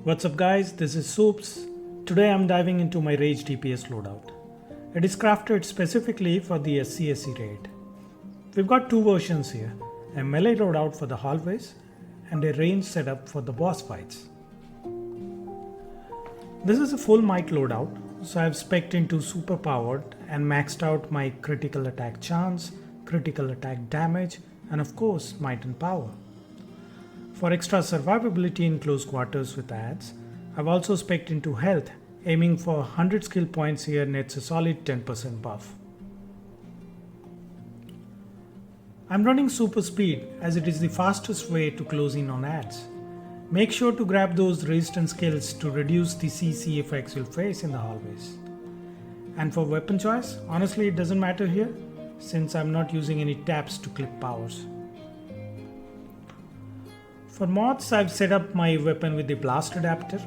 What's up guys, this is Soups. Today I'm diving into my Rage DPS Loadout. It is crafted specifically for the SCSC raid. We've got two versions here, a melee loadout for the hallways and a range setup for the boss fights. This is a full might loadout, so I've spec'd into super powered and maxed out my critical attack chance, critical attack damage and of course might and power. For extra survivability in close quarters with adds, I've also spec'd into health, aiming for 100 skill points here nets a solid 10% buff. I'm running super speed as it is the fastest way to close in on adds. Make sure to grab those resistance skills to reduce the CC effects you'll face in the hallways. And for weapon choice, honestly it doesn't matter here since I'm not using any taps to clip powers. For mods, I've set up my weapon with the blast adapter.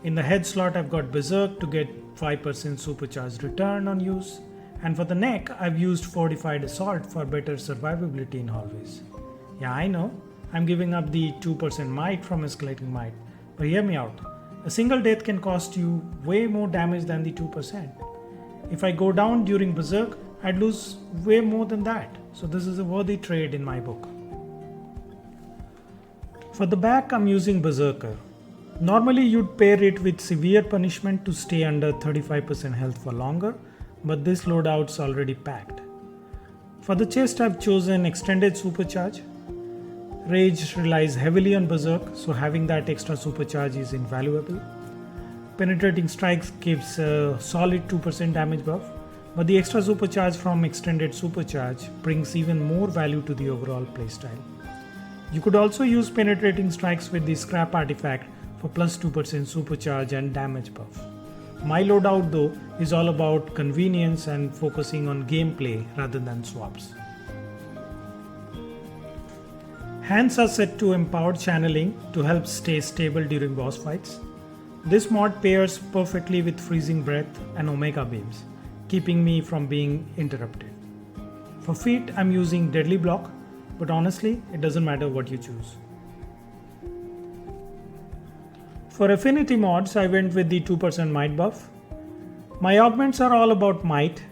In the head slot, I've got Berserk to get 5% supercharged return on use. And for the neck, I've used fortified assault for better survivability in hallways. Yeah, I know, I'm giving up the 2% might from escalating might. But hear me out, a single death can cost you way more damage than the 2%. If I go down during Berserk, I'd lose way more than that. So this is a worthy trade in my book. For the back, I'm using Berserker. Normally you'd pair it with severe punishment to stay under 35% health for longer, but this loadout's already packed. For the chest, I've chosen extended supercharge. Rage relies heavily on Berserk, so having that extra supercharge is invaluable. Penetrating strikes gives a solid 2% damage buff, but the extra supercharge from extended supercharge brings even more value to the overall playstyle. You could also use penetrating strikes with the scrap artifact for plus 2% supercharge and damage buff. My loadout though is all about convenience and focusing on gameplay rather than swaps. Hands are set to empowered channeling to help stay stable during boss fights. This mod pairs perfectly with freezing breath and omega beams, keeping me from being interrupted. For feet, I'm using deadly block, but honestly, it doesn't matter what you choose. For affinity mods, I went with the 2% might buff. My augments are all about might,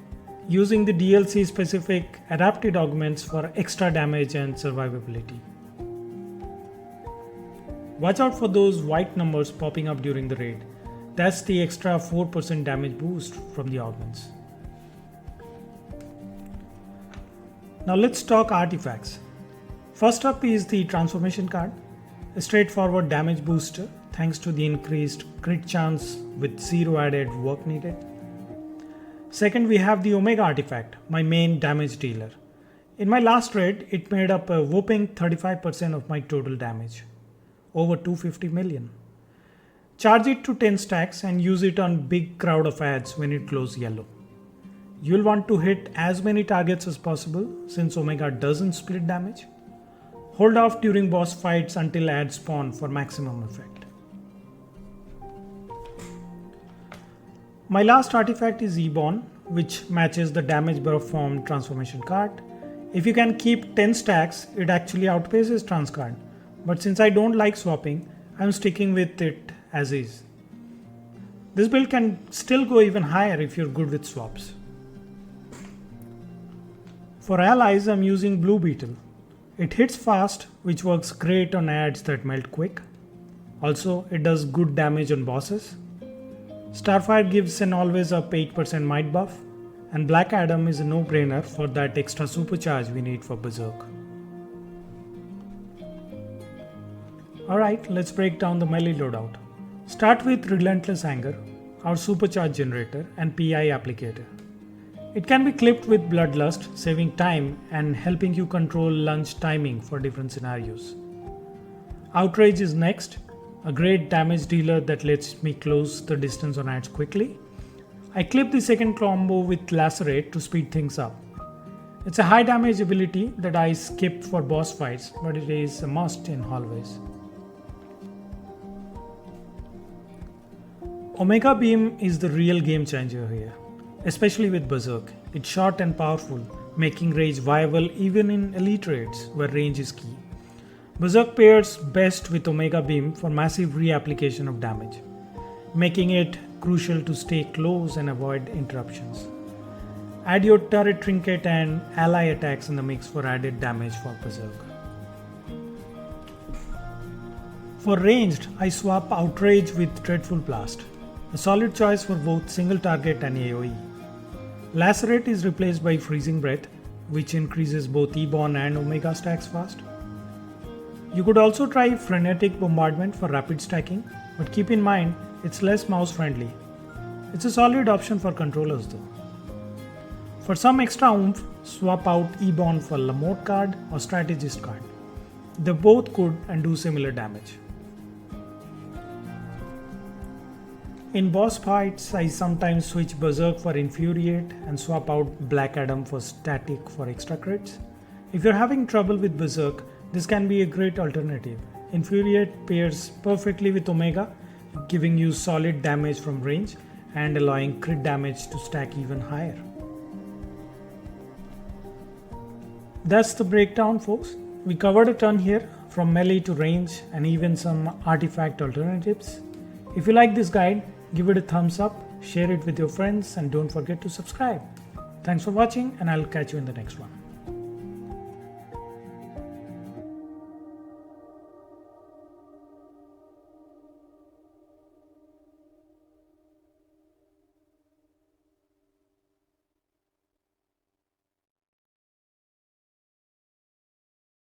using the DLC specific adapted augments for extra damage and survivability. Watch out for those white numbers popping up during the raid. That's the extra 4% damage boost from the augments. Now let's talk artifacts. First up is the transformation card, a straightforward damage booster thanks to the increased crit chance with zero added work needed. Second, we have the Omega artifact, my main damage dealer. In my last raid, it made up a whopping 35% of my total damage, over 250 million. Charge it to 10 stacks and use it on big crowd of adds when it glows yellow. You'll want to hit as many targets as possible since Omega doesn't split damage. Hold off during boss fights until adds spawn for maximum effect. My last artifact is E-Born, which matches the damage buff from transformation card. If you can keep 10 stacks, it actually outpaces trans card. But since I don't like swapping, I'm sticking with it as is. This build can still go even higher if you're good with swaps. For allies, I'm using Blue Beetle. It hits fast, which works great on adds that melt quick. Also, it does good damage on bosses. Starfire gives an always up 8% might buff, and Black Adam is a no-brainer for that extra supercharge we need for Berserk. Alright, let's break down the melee loadout. Start with Relentless Anger, our supercharge generator and PI applicator. It can be clipped with Bloodlust, saving time and helping you control lunge timing for different scenarios. Outrage is next, a great damage dealer that lets me close the distance on adds quickly. I clip the second combo with Lacerate to speed things up. It's a high damage ability that I skip for boss fights, but it is a must in hallways. Omega Beam is the real game changer here. Especially with Berserk, it's short and powerful, making Rage viable even in elite raids where range is key. Berserk pairs best with Omega Beam for massive reapplication of damage, making it crucial to stay close and avoid interruptions. Add your turret trinket and ally attacks in the mix for added damage for Berserk. For ranged, I swap Outrage with Dreadful Blast, a solid choice for both single target and AoE. Lacerate is replaced by Freezing Breath, which increases both E-Born and Omega stacks fast. You could also try Frenetic Bombardment for rapid stacking, but keep in mind it's less mouse friendly. It's a solid option for controllers though. For some extra oomph, swap out E-Born for Lamotte card or Strategist card. They both could and do similar damage. In boss fights, I sometimes switch Berserk for Infuriate and swap out Black Adam for Static for extra crits. If you're having trouble with Berserk, this can be a great alternative. Infuriate pairs perfectly with Omega, giving you solid damage from range and allowing crit damage to stack even higher. That's the breakdown, folks. We covered a ton here, from melee to range and even some artifact alternatives. If you like this guide, give it a thumbs up, share it with your friends, and don't forget to subscribe. Thanks for watching, and I'll catch you in the next one.